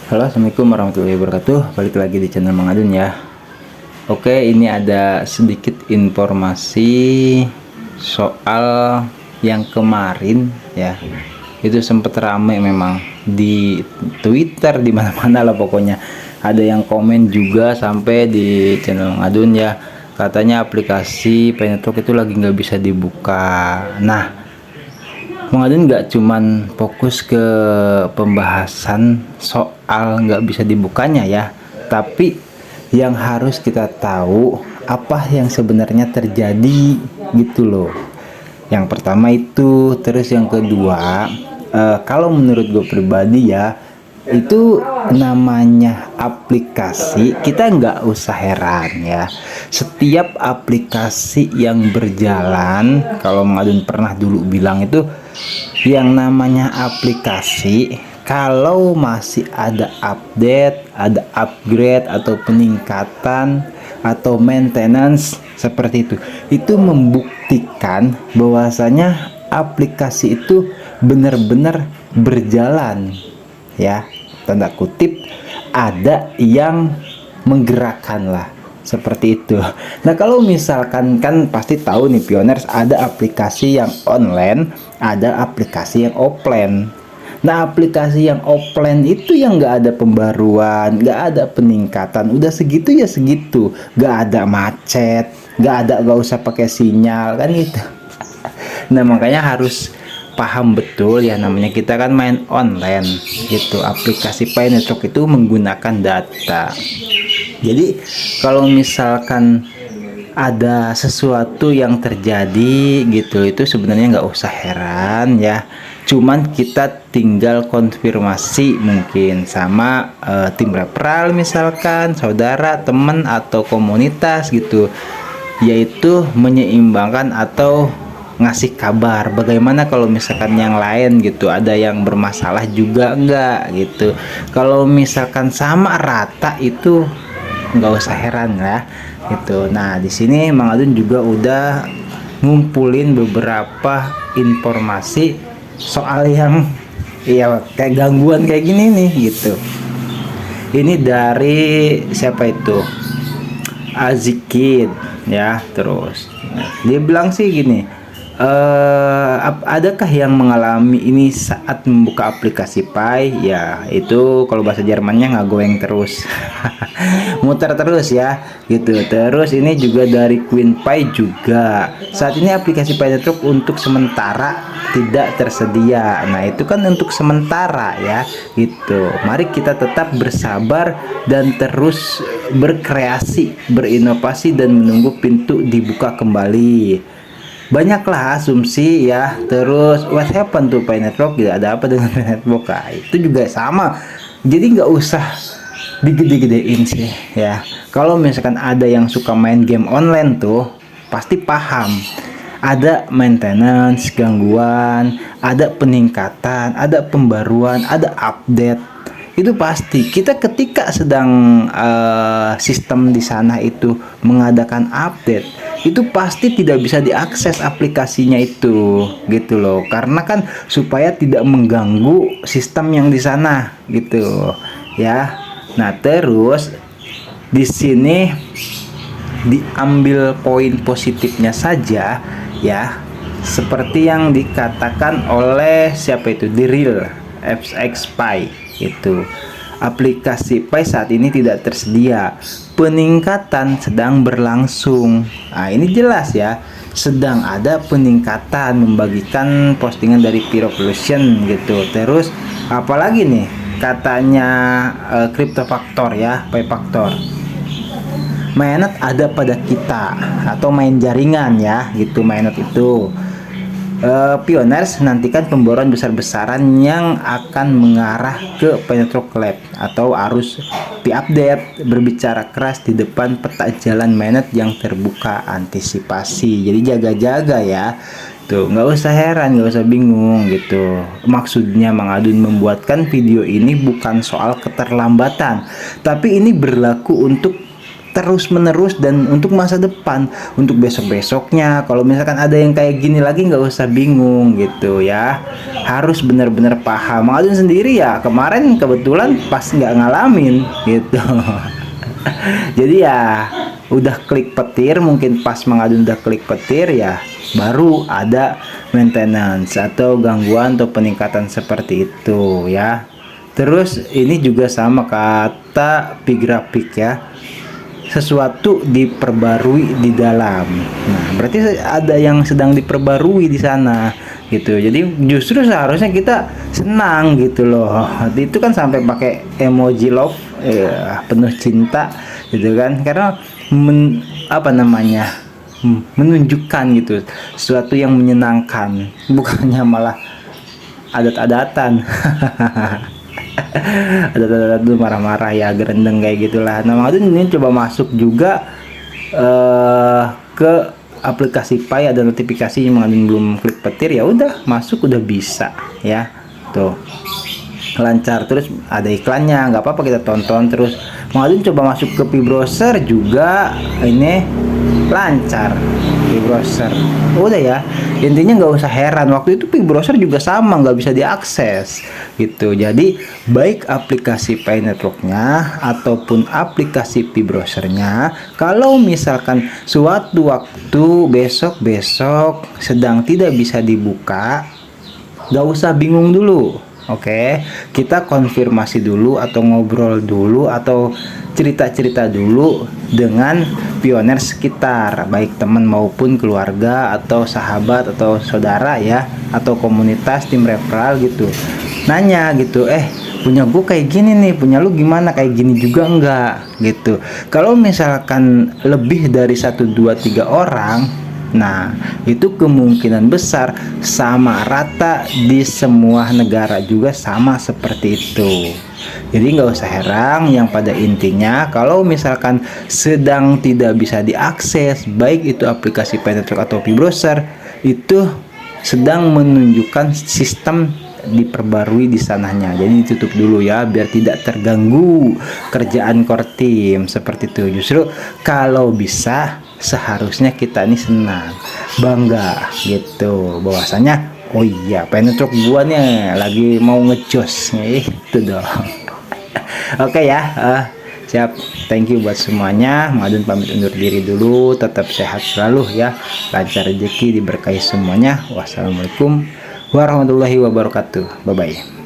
Halo, assalamualaikum warahmatullahi wabarakatuh. Balik lagi di channel Mang Adun ya. Oke, ini ada sedikit informasi soal yang kemarin ya. Itu sempat ramai memang di Twitter, di mana-mana lah pokoknya. Ada yang komen juga sampai di channel Mang Adun ya. Katanya aplikasi Paynet itu lagi nggak bisa dibuka. Nah, Mang Adun nggak cuman fokus ke pembahasan soal nggak bisa dibukanya ya, tapi yang harus kita tahu apa yang sebenarnya terjadi gitu loh. Yang pertama itu, terus yang kedua, kalau menurut gue pribadi ya, itu namanya aplikasi, kita nggak usah heran ya. Setiap aplikasi yang berjalan, kalau Mang Adun pernah dulu bilang itu, yang namanya aplikasi kalau masih ada update, ada upgrade atau peningkatan atau maintenance seperti itu membuktikan bahwasanya aplikasi itu benar-benar berjalan ya, tanda kutip ada yang menggerakkan lah, seperti itu. Nah, kalau misalkan kan pasti tahu nih Pioners, ada aplikasi yang online, ada aplikasi yang offline. Nah, aplikasi yang offline itu yang nggak ada pembaruan, nggak ada peningkatan, udah segitu ya segitu, nggak ada macet, nggak usah pakai sinyal kan gitu. Nah, makanya harus paham betul ya, namanya kita kan main online gitu. Aplikasi Paynet itu menggunakan data. Jadi kalau misalkan ada sesuatu yang terjadi gitu, itu sebenarnya nggak usah heran ya. Cuman kita tinggal konfirmasi mungkin sama tim referral, misalkan saudara, teman atau komunitas gitu, yaitu menyeimbangkan atau ngasih kabar bagaimana kalau misalkan yang lain gitu, ada yang bermasalah juga enggak gitu. Kalau misalkan sama rata itu nggak usah heran ya gitu. Nah, di sini Mang Adun juga udah ngumpulin beberapa informasi soal yang ya kayak gangguan kayak gini nih gitu. Ini dari siapa itu, Azikid ya. Terus dia bilang sih gini, adakah yang mengalami ini saat membuka aplikasi Pi? Ya, itu kalau bahasa Jermannya nggak terus. Muter terus ya gitu. Terus ini juga dari Queen Pi juga, saat ini aplikasi Paynet untuk sementara tidak tersedia. Nah, itu kan untuk sementara ya gitu. Mari kita tetap bersabar dan terus berkreasi, berinovasi dan menunggu pintu dibuka kembali. Banyaklah asumsi ya. Terus what happened to Paynet, tidak ada apa dengan Paynet. Itu juga sama, jadi nggak usah digede-gedein sih ya. Kalau misalkan ada yang suka main game online tuh pasti paham, ada maintenance, gangguan, ada peningkatan, ada pembaruan, ada update. Itu pasti kita ketika sedang sistem di sana itu mengadakan update, itu pasti tidak bisa diakses aplikasinya itu gitu loh, karena kan supaya tidak mengganggu sistem yang di sana gitu ya. Nah, terus di sini diambil poin positifnya saja ya, seperti yang dikatakan oleh siapa itu, di Real FX Pi itu, aplikasi Pi saat ini tidak tersedia, peningkatan sedang berlangsung. Nah, ini jelas ya, sedang ada peningkatan, membagikan postingan dari Pyrovolution gitu. Terus apalagi nih katanya CryptoFactor ya, PayFactor, mainnet ada pada kita atau main jaringan ya gitu. Mainnet itu Pioners nantikan pemboran besar-besaran yang akan mengarah ke Paynet Lab atau arus update, berbicara keras di depan peta jalan mainnet yang terbuka, antisipasi. Jadi jaga-jaga ya. Tuh, nggak usah heran, nggak usah bingung gitu. Maksudnya Mang Adun membuatkan video ini bukan soal keterlambatan, tapi ini berlaku untuk terus menerus dan untuk masa depan, untuk besok-besoknya. Kalau misalkan ada yang kayak gini lagi, nggak usah bingung gitu ya, harus benar-benar paham. Mang Adun sendiri ya kemarin kebetulan pas nggak ngalamin gitu. Jadi ya udah klik petir, mungkin pas Mang Adun udah klik petir ya baru ada maintenance atau gangguan atau peningkatan seperti itu ya. Terus ini juga sama kata pi grafik ya, sesuatu diperbarui di dalam. Nah, berarti ada yang sedang diperbarui di sana gitu. Jadi justru seharusnya kita senang gitu loh. Itu kan sampai pakai emoji love, penuh cinta gitu kan. Karena apa namanya? Menunjukkan gitu sesuatu yang menyenangkan, bukannya malah adat-adatan. Ada tuh marah-marah ya, gerendeng kayak gitulah. Nah, Mang Adun ini coba masuk juga ke aplikasi Pi, ada notifikasi. Mang Adun belum klik petir, ya udah masuk, udah bisa ya, tuh lancar. Terus ada iklannya, nggak apa-apa kita tonton terus. Mang Adun coba masuk ke Pi browser juga, ini lancar Pi browser. Udah ya, intinya nggak usah heran, waktu itu Pi browser juga sama, nggak bisa diakses gitu. Jadi baik aplikasi Pi networknya ataupun aplikasi Pi browsernya, kalau misalkan suatu waktu besok sedang tidak bisa dibuka, nggak usah bingung dulu. Oke, kita konfirmasi dulu atau ngobrol dulu atau cerita-cerita dulu dengan pioner sekitar, baik teman maupun keluarga atau sahabat atau saudara ya, atau komunitas tim referral gitu. Nanya gitu, punya gue kayak gini nih, punya lu gimana, kayak gini juga enggak gitu. Kalau misalkan lebih dari 1, 2, 3 orang, nah, itu kemungkinan besar sama rata di semua negara juga sama seperti itu. Jadi nggak usah heran, yang pada intinya kalau misalkan sedang tidak bisa diakses, baik itu aplikasi Pi network atau Pi browser, itu sedang menunjukkan sistem diperbarui di sananya. Jadi ditutup dulu ya, biar tidak terganggu kerjaan core team seperti itu. Justru kalau bisa seharusnya kita ini senang, bangga gitu bahwasanya oh iya Pi network gua nih lagi mau ngejos itu dong. Oke ya, siap. Thank you buat semuanya. Mang Adun pamit undur diri dulu. Tetap sehat selalu ya, lancar rezeki, diberkahi semuanya. Wassalamualaikum warahmatullahi wabarakatuh. Bye bye.